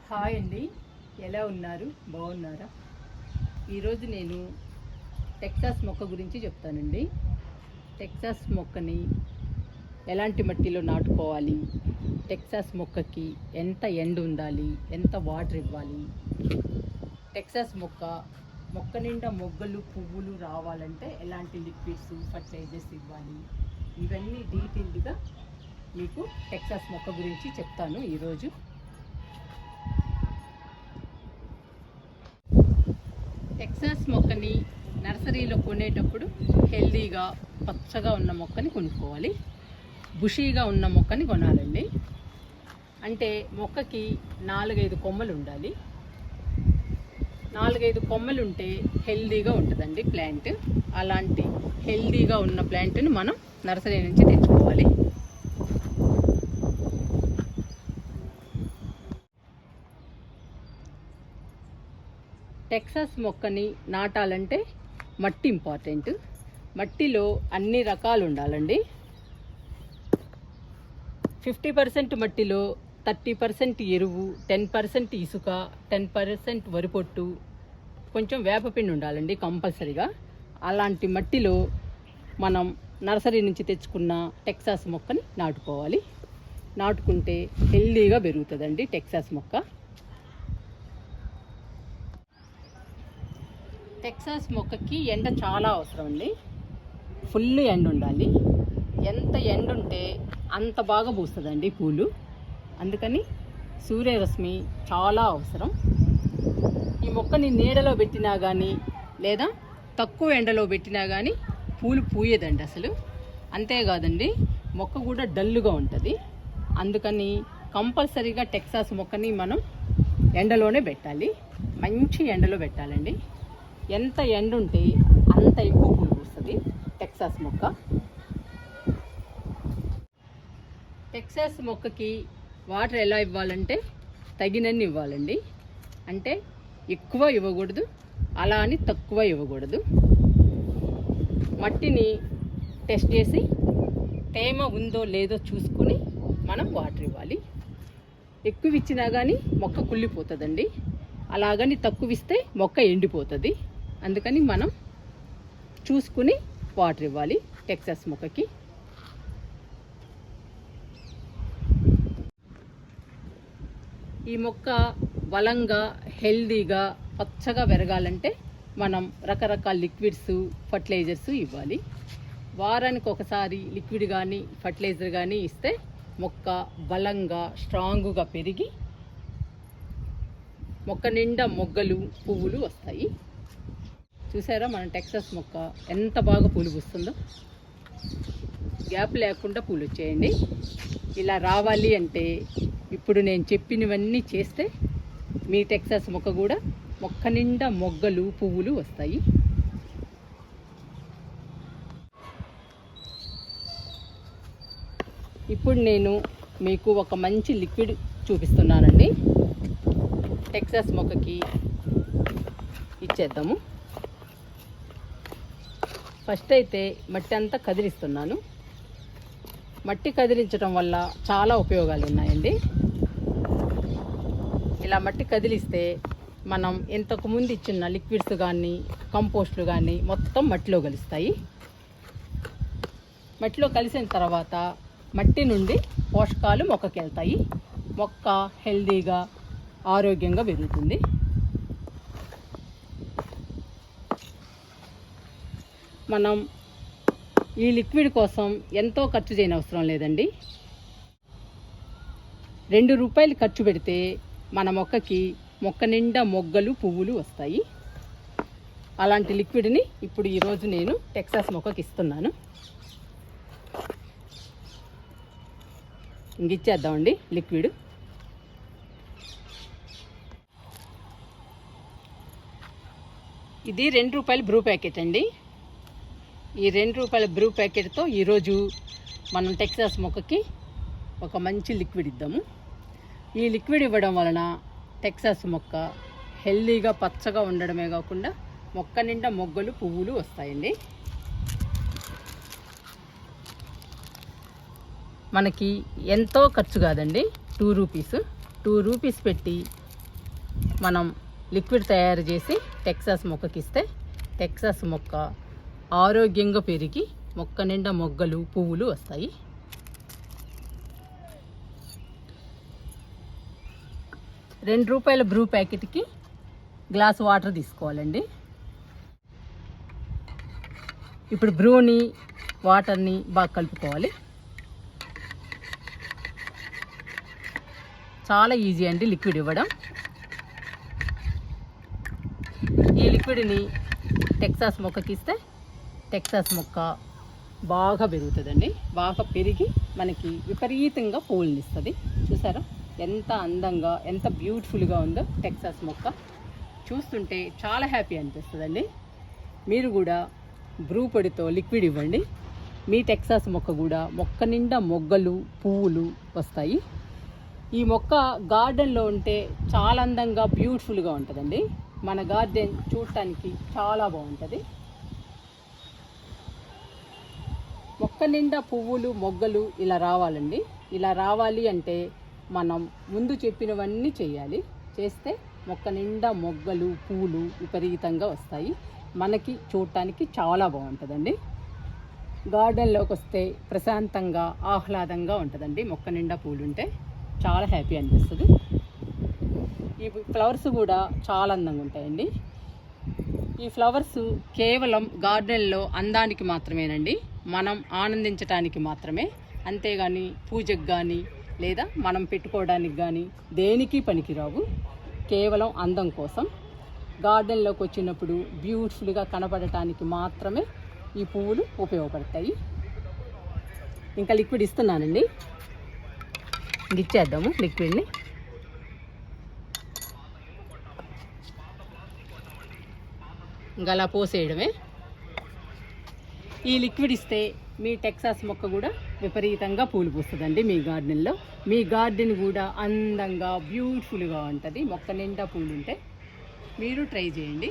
Hi అండి, ఎలా ఉన్నారు? బాగున్నారా? ఈరోజు నేను టెక్సాస్ మొక్క గురించి చెప్తానండి. టెక్సాస్ మొక్కని ఎలాంటి మట్టిలో నాటుకోవాలి, టెక్సాస్ మొక్కకి ఎంత ఎండ ఉండాలి, ఎంత వాటర్ ఇవ్వాలి, టెక్సాస్ మొక్క నిండా మొగ్గలు పువ్వులు రావాలంటే ఎలాంటి లిక్విడ్స్ ఫర్టిలైజర్స్ ఇవ్వాలి, ఇవన్నీ డీటెయిల్డ్గా మీకు టెక్సాస్ మొక్క గురించి చెప్తాను ఈరోజు. టెక్సాస్ మొక్కని నర్సరీలో కొనేటప్పుడు హెల్దీగా పచ్చగా ఉన్న మొక్కని కొనుక్కోవాలి. బుషీగా ఉన్న మొక్కని కొనాలండి. అంటే మొక్కకి 4-5 కొమ్మలు ఉండాలి. 4-5 కొమ్మలు ఉంటే హెల్దీగా ఉంటుందండి ప్లాంట్. అలాంటి హెల్దీగా ఉన్న ప్లాంట్ని మనం నర్సరీ నుంచి తెచ్చుకోవాలి. టెక్సాస్ మొక్కని నాటాలంటే మట్టి ఇంపార్టెంట్. మట్టిలో అన్ని రకాలు ఉండాలండి. 50% మట్టిలో 30% ఎరువు, 10% ఇసుక, 10% వరిపొట్టు, కొంచెం వేపపిండి ఉండాలండి కంపల్సరీగా. అలాంటి మట్టిలో మనం నర్సరీ నుంచి తెచ్చుకున్న టెక్సాస్ మొక్కని నాటుకోవాలి. నాటుకుంటే హెల్దీగా పెరుగుతుందండి టెక్సాస్ మొక్క. టెక్సాస్ మొక్కకి ఎండ చాలా అవసరం అండి. ఫుల్ ఎండ ఉండాలి. ఎంత ఎండ ఉంటే అంత బాగా పూస్తుందండి పూలు. అందుకని సూర్యరశ్మి చాలా అవసరం. ఈ మొక్కని నీడలో పెట్టినా కానీ లేదా తక్కువ ఎండలో పెట్టినా కానీ పూలు పూయదండి అసలు. అంతేకాదండి, మొక్క కూడా డల్లుగా ఉంటుంది. అందుకని కంపల్సరీగా టెక్సాస్ మొక్కని మనం ఎండలోనే పెట్టాలి. మంచి ఎండలో పెట్టాలండి. ఎంత ఎండ ఉంటే అంత ఎక్కువ పూలు పూస్తుంది టెక్సాస్ మొక్క. టెక్సాస్ మొక్కకి వాటర్ ఎలా ఇవ్వాలంటే తగినన్ని ఇవ్వాలండి. అంటే ఎక్కువ ఇవ్వకూడదు, అలా అని తక్కువ ఇవ్వకూడదు. మట్టిని టెస్ట్ చేసి తేమ ఉందో లేదో చూసుకుని మనం వాటర్ ఇవ్వాలి. ఎక్కువ ఇచ్చినా కానీ మొక్క కుళ్ళిపోతుందండి. అలాగని తక్కువ ఇస్తే మొక్క ఎండిపోతుంది. అందుకని మనం చూసుకుని వాటర్ ఇవ్వాలి టెక్సాస్ మొక్కకి. ఈ మొక్క బలంగా హెల్దీగా పచ్చగా పెరగాలంటే మనం రకరకాల లిక్విడ్స్ ఫర్టిలైజర్స్ ఇవ్వాలి. వారానికి ఒకసారి లిక్విడ్ కానీ ఫర్టిలైజర్ కానీ ఇస్తే మొక్క బలంగా స్ట్రాంగ్గా పెరిగి మొక్క నిండా మొగ్గలు పువ్వులు వస్తాయి. చూసారా మన టెక్సాస్ మొక్క ఎంత బాగా పూలు పూస్తుందో. గ్యాప్ లేకుండా పూలు వచ్చేయండి. ఇలా రావాలి అంటే ఇప్పుడు నేను చెప్పినవన్నీ చేస్తే మీ టెక్సాస్ మొక్క కూడా మొక్క నిండా మొగ్గలు పువ్వులు వస్తాయి. ఇప్పుడు నేను మీకు ఒక మంచి లిక్విడ్ చూపిస్తున్నానండి. టెక్సాస్ మొక్కకి ఇచ్చేద్దాము. ఫస్ట్ అయితే మట్టి అంతా కదిలిస్తున్నాను. మట్టి కదిలించడం వల్ల చాలా ఉపయోగాలు ఉన్నాయండి. ఇలా మట్టి కదిలిస్తే మనం ఇంతకుముందు ఇచ్చిన లిక్విడ్స్ కానీ కంపోస్ట్లు కానీ మొత్తం మట్టిలో కలుస్తాయి. మట్టిలో కలిసిన తర్వాత మట్టి నుండి పోషకాలు మొక్కకి వెళ్తాయి. మొక్క హెల్దీగా ఆరోగ్యంగా పెరుగుతుంది. మనం ఈ లిక్విడ్ కోసం ఎంతో ఖర్చు చేయని అవసరం లేదండి. ₹2 ఖర్చు పెడితే మన మొక్కకి మొక్క నిండా మొగ్గలు పువ్వులు వస్తాయి. అలాంటి లిక్విడ్ని ఇప్పుడు ఈరోజు నేను టెక్సాస్ మొక్కకి ఇస్తున్నాను. ఇచ్చేద్దామండి లిక్విడ్. ఇది ₹2 బ్రూ ప్యాకెట్ అండి. ఈ ₹2 బ్రూ ప్యాకెట్తో ఈరోజు మనం టెక్సాస్ మొక్కకి ఒక మంచి లిక్విడ్ ఇద్దాము. ఈ లిక్విడ్ ఇవ్వడం వలన టెక్సాస్ మొక్క హెల్దీగా పచ్చగా ఉండడమే కాకుండా మొక్క నిండా మొగ్గలు పువ్వులు వస్తాయండి. మనకి ఎంతో ఖర్చు కాదండి. 2 రూపీస్ పెట్టి మనం లిక్విడ్ తయారు చేసి టెక్సాస్ మొక్కకి ఇస్తే టెక్సాస్ మొక్క ఆరోగ్యంగా పెరిగి మొక్క నిండా మొగ్గలు పువ్వులు వస్తాయి. ₹2 బ్రూ ప్యాకెట్కి గ్లాస్ వాటర్ తీసుకోవాలండి. ఇప్పుడు బ్రూని వాటర్ని బాగా కలుపుకోవాలి. చాలా ఈజీ అండి లిక్విడ్ ఇవ్వడం. ఈ లిక్విడ్ని టెక్సాస్ మొక్కకి ఇస్తే టెక్సాస్ మొక్క బాగా పెరుగుతుందండి. బాగా పెరిగి మనకి విపరీతంగా పువ్వులను ఇస్తుంది. చూసారా ఎంత అందంగా ఎంత బ్యూటిఫుల్గా ఉందో టెక్సాస్ మొక్క. చూస్తుంటే చాలా హ్యాపీ అనిపిస్తుందండి. మీరు కూడా బ్రూ పొడితో లిక్విడ్ ఇవ్వండి. మీ టెక్సాస్ మొక్క కూడా మొక్క నిండా మొగ్గలు పువ్వులు వస్తాయి. ఈ మొక్క గార్డెన్లో ఉంటే చాలా అందంగా బ్యూటిఫుల్గా ఉంటుందండి. మన గార్డెన్ చూడటానికి చాలా బాగుంటుంది. మొక్క నిండా పువ్వులు మొగ్గలు ఇలా రావాలండి. ఇలా రావాలి అంటే మనం ముందు చెప్పినవన్నీ చేయాలి. చేస్తే మొక్క నిండా మొగ్గలు పువ్వులు విపరీతంగా వస్తాయి. మనకి చూడటానికి చాలా బాగుంటుందండి. గార్డెన్లోకి వస్తే ప్రశాంతంగా ఆహ్లాదంగా ఉంటుందండి. మొక్క నిండా పూలు ఉంటే చాలా హ్యాపీ అనిపిస్తుంది. ఈ ఫ్లవర్స్ కూడా చాలా అందంగా ఉంటాయండి. ఈ ఫ్లవర్స్ కేవలం గార్డెన్లో అందానికి మాత్రమేనండి, మనం ఆనందించటానికి మాత్రమే. అంతేగాని పూజకు కానీ లేదా మనం పెట్టుకోవడానికి కానీ దేనికి పనికిరావు. కేవలం అందం కోసం గార్డెన్లోకి వచ్చినప్పుడు బ్యూటిఫుల్గా కనపడటానికి మాత్రమే ఈ పువ్వులు ఉపయోగపడతాయి. ఇంకా లిక్విడ్ ఇస్తున్నానండి. ఇచ్చేద్దాము లిక్విడ్ని. ఇంకా అలా పోసేయడమే. ఈ లిక్విడ్ ఇస్తే మీ టెక్సాస్ మొక్క కూడా విపరీతంగా పూలు పూస్తుందండి. మీ గార్డెన్లో మీ గార్డెన్ కూడా అందంగా బ్యూటిఫుల్గా ఉంటుంది. మొక్క నిండా పూలు ఉంటే మీరు ట్రై చేయండి.